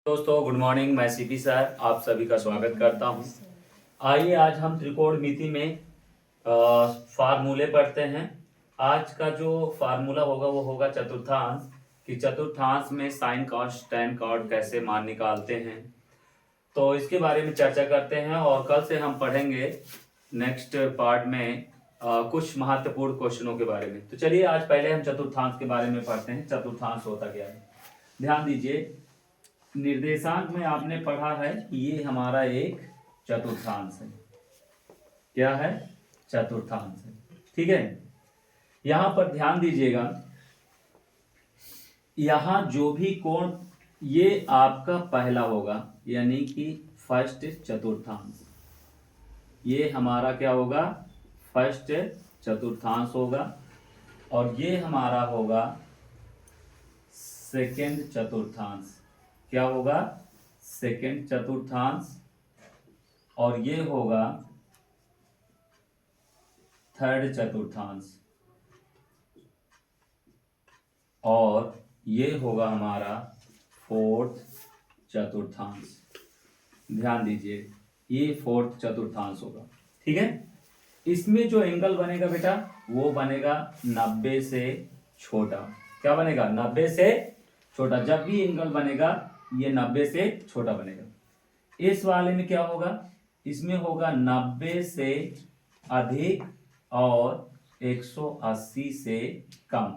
दोस्तों good morning. मैं CP sir आप सभी का स्वागत करता हूं। आइए आज हम त्रिकोणमिति में फार्मूले पढ़ते हैं। आज का जो फार्मूला होगा वो होगा चतुर्थांश, कि चतुर्थांश में साइन कॉस टेन कॉट कैसे मान निकालते हैं। तो इसके बारे में चर्चा करते हैं और कल से हम पढ़ेंगे नेक्स्ट पार्ट में कुछ महत्वपूर्ण क्वेश्चनों के बारे में। तो चलिए आज पहले हम चतुर्थांश के बारे में पढ़ते हैं। चतुर्थांश होता क्या है, ध्यान दीजिए। निर्देशांक में आपने पढ़ा है कि ये हमारा एक चतुर्थांश है। क्या है? चतुर्थांश है। ठीक है, यहां पर ध्यान दीजिएगा, यहां जो भी कोण ये आपका पहला होगा, यानी कि फर्स्ट चतुर्थांश। ये हमारा क्या होगा? फर्स्ट चतुर्थांश होगा। और ये हमारा होगा सेकेंड चतुर्थांश। क्या होगा? सेकेंड चतुर्थांश। और ये होगा थर्ड चतुर्थांश। और ये होगा हमारा फोर्थ चतुर्थांश। ध्यान दीजिए, ये फोर्थ चतुर्थांश होगा। ठीक है, इसमें जो एंगल बनेगा बेटा वो बनेगा 90 से छोटा। क्या बनेगा? 90 से छोटा। जब भी एंगल बनेगा ये 90 से छोटा बनेगा। इस वाले में क्या होगा? इसमें होगा 90 से अधिक और 180 से कम।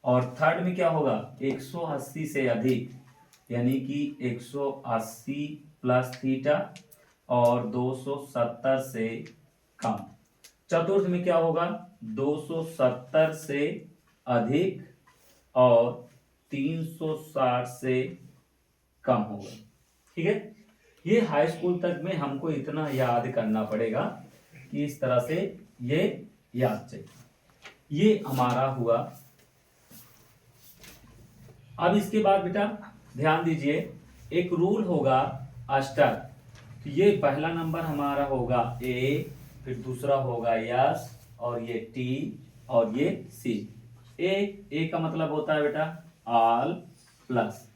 और थर्ड में क्या होगा? 180 से अधिक, यानी कि 180 प्लस थीटा और 270 से कम। चतुर्थ में क्या होगा? 270 से अधिक और 360 से कम होगा। ठीक है, ये हाई स्कूल तक में हमको इतना याद करना पड़ेगा कि इस तरह से ये याद चाहिए। ये हमारा हुआ। अब इसके बाद बेटा ध्यान दीजिए, एक रूल होगा अष्टक। तो ये पहला नंबर हमारा होगा ए, फिर दूसरा होगा यस, और ये टी, और ये सी। ए का मतलब होता है बेटा ऑल प्लस।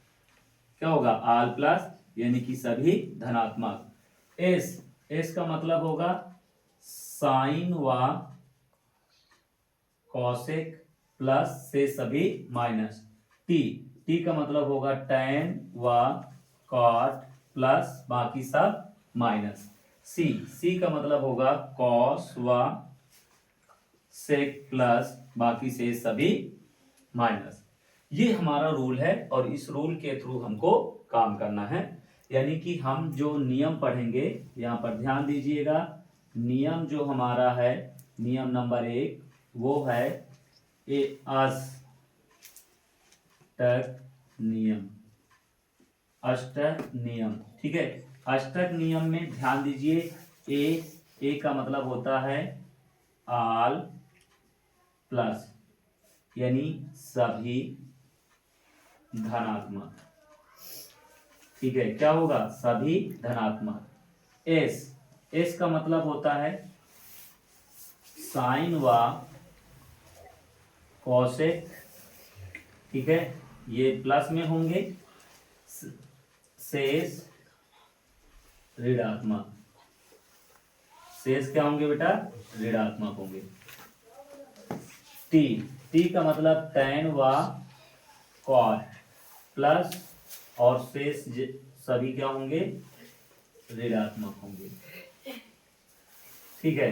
क्या होगा? ऑल प्लस, यानी कि सभी धनात्मक। एस का मतलब होगा साइन व कॉसेक प्लस से सभी माइनस। टी का मतलब होगा टैन व कॉट प्लस बाकी सब माइनस। सी का मतलब होगा कॉस व सेक प्लस बाकी से सभी माइनस। ये हमारा रूल है और इस रूल के थ्रू हमको काम करना है। यानी कि हम जो नियम पढ़ेंगे, यहां पर ध्यान दीजिएगा। नियम जो हमारा है, नियम नंबर 1 वो है अष्टक नियम। अष्टक नियम, ठीक है। अष्टक नियम में ध्यान दीजिए, ए का मतलब होता है ऑल प्लस, यानी सभी धनात्मक। ठीक है, क्या होगा? सभी धनात्मक। एस का मतलब होता है साइन व कॉसेक। ठीक है, ये प्लस में होंगे। शेष ऋणात्मक। शेष क्या होंगे बेटा? ऋणात्मक होंगे। टी का मतलब टैन व कॉट प्लस, और शेष सभी क्या होंगे? ऋणात्मक होंगे। ठीक है,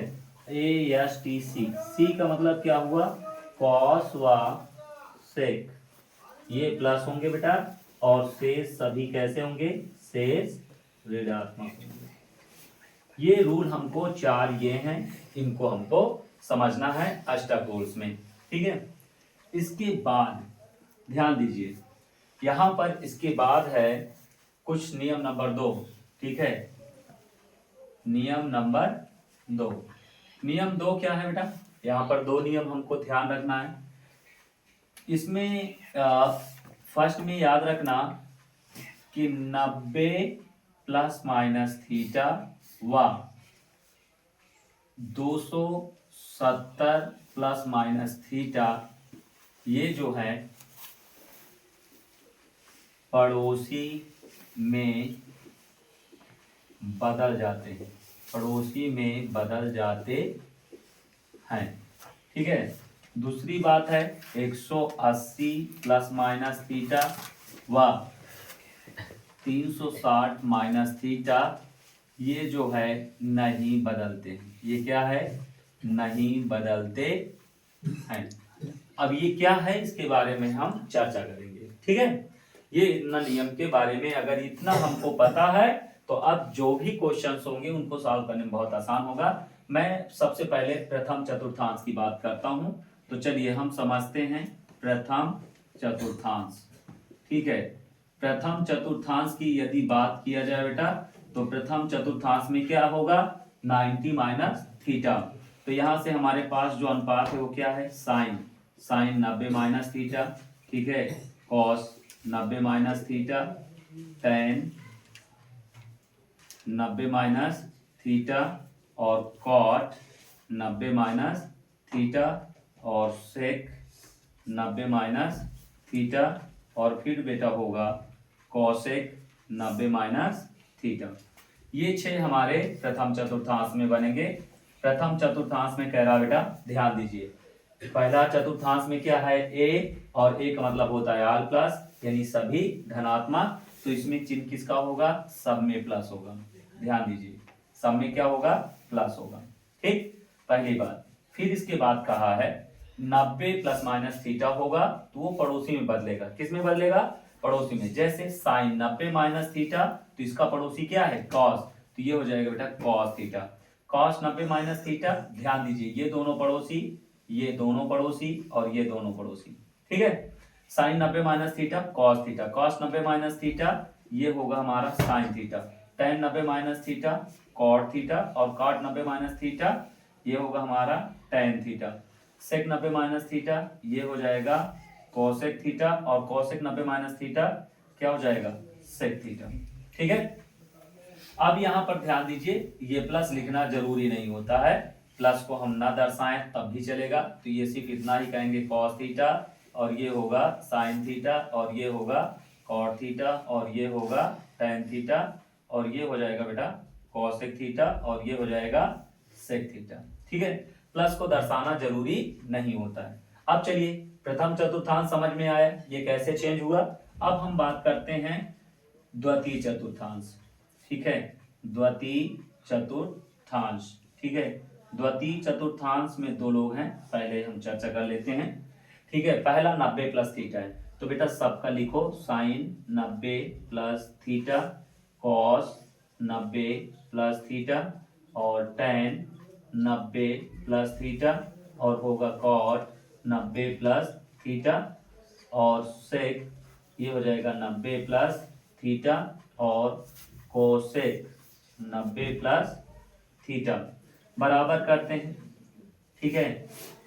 सी का मतलब क्या हुआ? कॉस व सेक, ये प्लस होंगे बेटा, और शेष सभी कैसे होंगे? शेष ऋणात्मक होंगे। ये रूल हमको 4 ये हैं, इनको हमको समझना है अष्टक रूल्स में। ठीक है, इसके बाद ध्यान दीजिए, यहां पर इसके बाद है कुछ नियम नंबर 2। ठीक है, नियम नंबर 2। नियम 2 क्या है बेटा? यहां पर 2 नियम हमको ध्यान रखना है। इसमें फर्स्ट में याद रखना कि 90 प्लस माइनस थीटा व 270 प्लस माइनस थीटा, ये जो है पड़ोसी में बदल जाते हैं, पड़ोसी में बदल जाते हैं। ठीक है। दूसरी बात है 180 प्लस माइनस थीटा व 360 माइनस थीटा, ये जो है नहीं बदलते हैं। ये क्या है? नहीं बदलते हैं। अब ये क्या है, इसके बारे में हम चर्चा करेंगे। ठीक है। ये इतना नियम के बारे में अगर इतना हमको पता है तो अब जो भी क्वेश्चंस होंगे उनको सॉल्व करने में बहुत आसान होगा। मैं सबसे पहले प्रथम चतुर्थांश की बात करता हूं, तो चलिए हम समझते हैं प्रथम चतुर्थांश। ठीक है। प्रथम चतुर्थांश की यदि बात किया जाए बेटा, तो प्रथम चतुर्थांश में क्या होगा? 90 माइनस थीटा। तो यहां से हमारे पास जो अनुपात है वो क्या है? साइन। Sine 90 minus theta. ठीक है। Cos 90 minus theta, tan 90 minus theta, और कॉट 90 माइनस थीटा, और सेक 90 माइनस थीटा, और फिर बेटा होगा कॉसेक 90 माइनस थीटा। ये 6 हमारे प्रथम चतुर्थांश में बनेंगे। प्रथम चतुर्थांश में कह रहा बेटा, ध्यान दीजिए, पहला चतुर्थांश में क्या है? ए, और ए का मतलब होता है आल प्लस, यानी सभी धनात्मक। तो इसमें चिन्ह किसका होगा? सब में प्लस होगा। ध्यान दीजिए, सब में क्या होगा? प्लस होगा। ठीक, पहली बात। फिर इसके बाद कहा है 90 प्लस माइनस थीटा होगा, तो वो पड़ोसी में बदलेगा। किस में बदलेगा? पड़ोसी में। जैसे साइन 90 माइनस थीटा, तो इसका पड़ोसी क्या है? कॉस। तो ये हो जाएगा बेटा cos theta. Cos 90 minus theta, ध्यान दीजिए, ये दोनों पड़ोसी, ये दोनों पड़ोसी, और ये दोनों पड़ोसी। ठीक है। Sine 90 minus theta, cos theta, cos 90 minus theta, ये होगा हमारा sine theta. Tan 90 minus theta, cot theta, और कॉट 90 माइनस थीटा, ये होगा हमारा tan theta. Sec 90 minus theta, ये हो जाएगा कोसेक थीटा, और कोसेक 90 माइनस थीटा क्या हो जाएगा? Sec theta. ठीक है। अब यहां पर ध्यान दीजिए, ये प्लस लिखना जरूरी नहीं होता है, प्लस को हम ना दर्शाएं तब भी चलेगा। तो ये सिर्फ इतना ही कहेंगे कॉस थीटा, और ये होगा साइन थीटा, और ये होगा कॉट थीटा, और ये होगा टेन थीटा, और ये हो जाएगा बेटा कॉसेक थीटा, और ये हो जाएगा सेक थीटा। ठीक है। प्लस को दर्शाना जरूरी नहीं होता है। अब चलिए, प्रथम चतुर्थांश समझ में आया, ये कैसे चेंज हुआ। अब हम बात करते हैं द्वितीय चतुर्थांश। ठीक है। द्वितीय चतुर्थांश। ठीक है। द्वितीय चतुर्थांश में दो लोग हैं, पहले हम चर्चा कर लेते हैं। ठीक है। पहला 90 प्लस थीटा है, तो बेटा सबका लिखो, sine 90 plus theta, cos 90 plus theta, और टेन 90 प्लस थीटा, और होगा कॉट 90 प्लस थीटा, और सेक ये हो जाएगा 90 प्लस थीटा, और कोसेक 90 प्लस थीटा। बराबर करते हैं। ठीक है।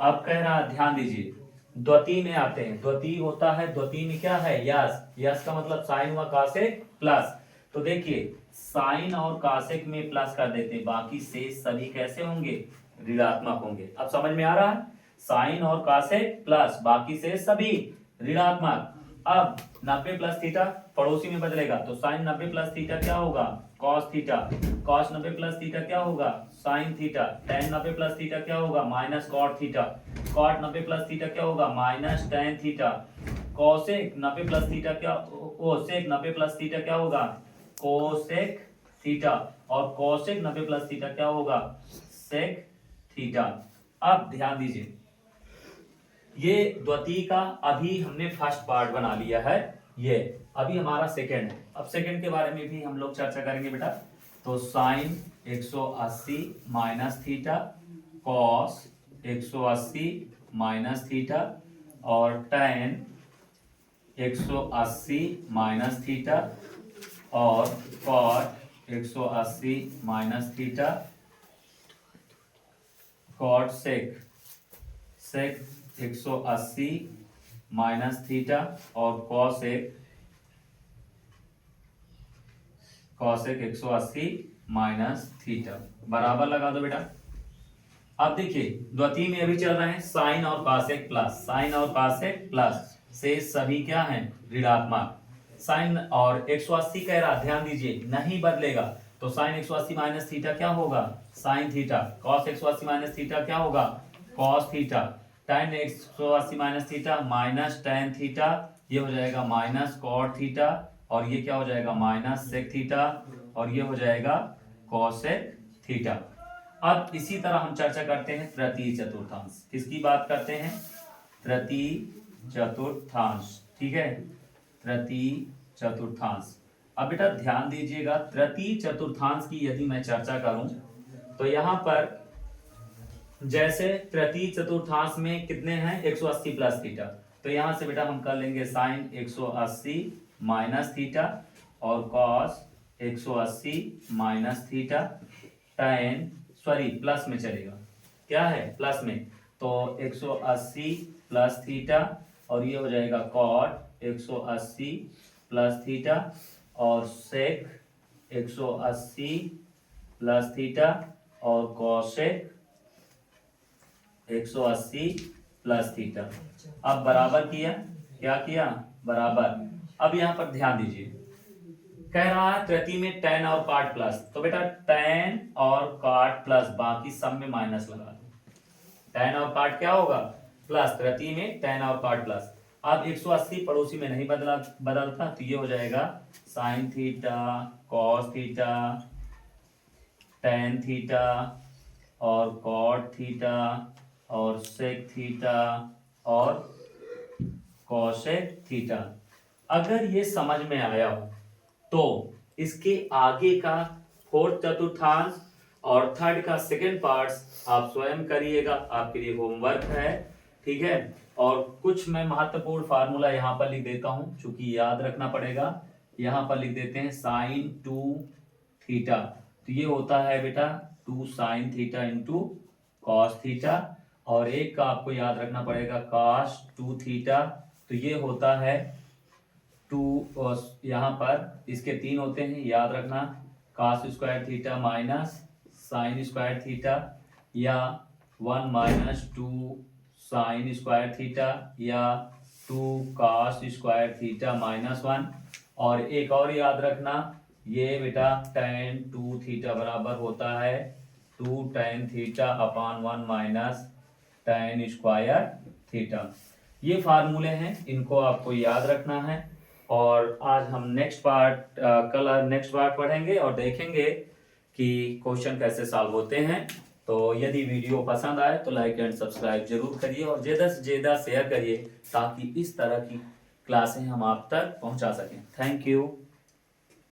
अब कह रहा, ध्यान दीजिए, द्वितीय में आते हैं। द्वितीय होता है, द्वितीय में क्या है? यस। यस का मतलब साइन हुआ कासेक प्लस। तो देखिए, साइन और कासेक में प्लस कर देते हैं, बाकी शेष सभी कैसे होंगे? ऋणात्मक होंगे। अब समझ में आ रहा है? साइन और कासेक प्लस, बाकी शेष सभी ऋणात्मक। अब 90 प्लस थीटा पड़ोसी में बदलेगा, तो साइन 90 प्लस थीटा क्या होगा? Cos theta. Cos 90 plus theta क्या होगा? Sine theta. Tan 90 plus theta क्या होगा? Minus cot theta. Cot 90 plus theta क्या होगा? Minus tan theta. Cosec 90 plus theta क्या, सेक 90 प्लस थीटा क्या होगा? Cosec theta. और कोसेक 90 प्लस थीटा क्या होगा? Sec theta. अब ध्यान दीजिए, ये द्वितीय का अभी हमने फर्स्ट पार्ट बना लिया है, ये अभी हमारा सेकंड है। अब सेकंड के बारे में भी हम लोग चर्चा करेंगे बेटा। तो sine 180 minus theta, cos 180 minus theta, और टेन 180 माइनस थीटा, और cot 180 minus theta, cot sec 180 minus theta, और कॉसेक 180 माइनस थीटा। बराबर लगा दो बेटा। अब देखिए, द्वितीय में अभी चल रहे हैं साइन और कॉसेक प्लस, साइन और कॉसेक प्लस, से सभी क्या हैं? ऋणात्मक। साइन और 180 कह रहा, ध्यान दीजिए नहीं बदलेगा, तो साइन 180 माइनस थीटा क्या होगा, sine theta. Cos 180 minus theta क्या होगा, cos theta. tan 180 minus theta minus tan theta, ये हो जाएगा माइनस कॉट थीटा, और ये क्या हो जाएगा माइनस सेक थीटा, और ये हो जाएगा कॉसेक थीटा। अब इसी तरह हम चर्चा करते हैं तृतीय चतुर्थांश। किसकी बात करते हैं, तृतीय चतुर्थांश, ठीक है, तृतीय चतुर्थांश। अब बेटा ध्यान दीजिएगा, तृतीय चतुर्थांश की यदि मैं चर्चा करूं तो यहां पर जैसे तृतीय चतुर्थांश में कितने हैं 180 प्लस थीटा, तो यहां से बेटा हम कर लेंगे साइन 180 माइनस थीटा और cos 180 minus theta, tan sorry plus में चलेगा, क्या है प्लस में, तो 180 प्लस थीटा और ये हो जाएगा कॉट 180 प्लस थीटा और सेक 180 प्लस थीटा और कॉसेक 180 प्लस थीटा। अब बराबर किया, क्या किया बराबर। अब यहां पर ध्यान दीजिए, कह रहा है तृतीय में tan और cot प्लस, तो बेटा tan और cot प्लस बाकी सब में माइनस लगा दो, tan और cot क्या होगा प्लस, तृतीय में tan और cot प्लस। अब 180 पड़ोसी में नहीं बदलता, तो ये हो जाएगा sine theta cos theta tan theta और cot थीटा और सेक थीटा और कॉसेक थीटा। अगर ये समझ में आया हो तो इसके आगे का फोर्थ चतुर्थांश और थर्ड का सेकेंड पार्ट्स आप स्वयं करिएगा, आपके लिए होमवर्क है, ठीक है। और कुछ मैं महत्वपूर्ण फार्मूला यहाँ पर लिख देता हूं, चूंकि याद रखना पड़ेगा। यहाँ पर लिख देते हैं साइन 2 थीटा, तो ये होता है बेटा 2 sine theta into cos theta, और एक का आपको याद रखना पड़ेगा कॉस 2 थीटा, तो ये होता है 2, यहाँ पर इसके 3 होते हैं याद रखना, cos square theta minus sine square theta, या 1 माइनस 2 साइन स्क्वायर थीटा, या 2 कॉस स्क्वायर थीटा माइनस 1, और एक और याद रखना ये बेटा tan 2 थीटा बराबर होता है 2 tan theta upon 1 minus tan square theta. ये फार्मूले हैं, इनको आपको याद रखना है। और आज हम कल नेक्स्ट पार्ट पढ़ेंगे और देखेंगे कि क्वेश्चन कैसे सॉल्व होते हैं। तो यदि वीडियो पसंद आए तो लाइक एंड सब्सक्राइब जरूर करिए और ज़्यादा से ज़्यादा शेयर करिए, ताकि इस तरह की क्लासें हम आप तक पहुंचा सकें। Thank you.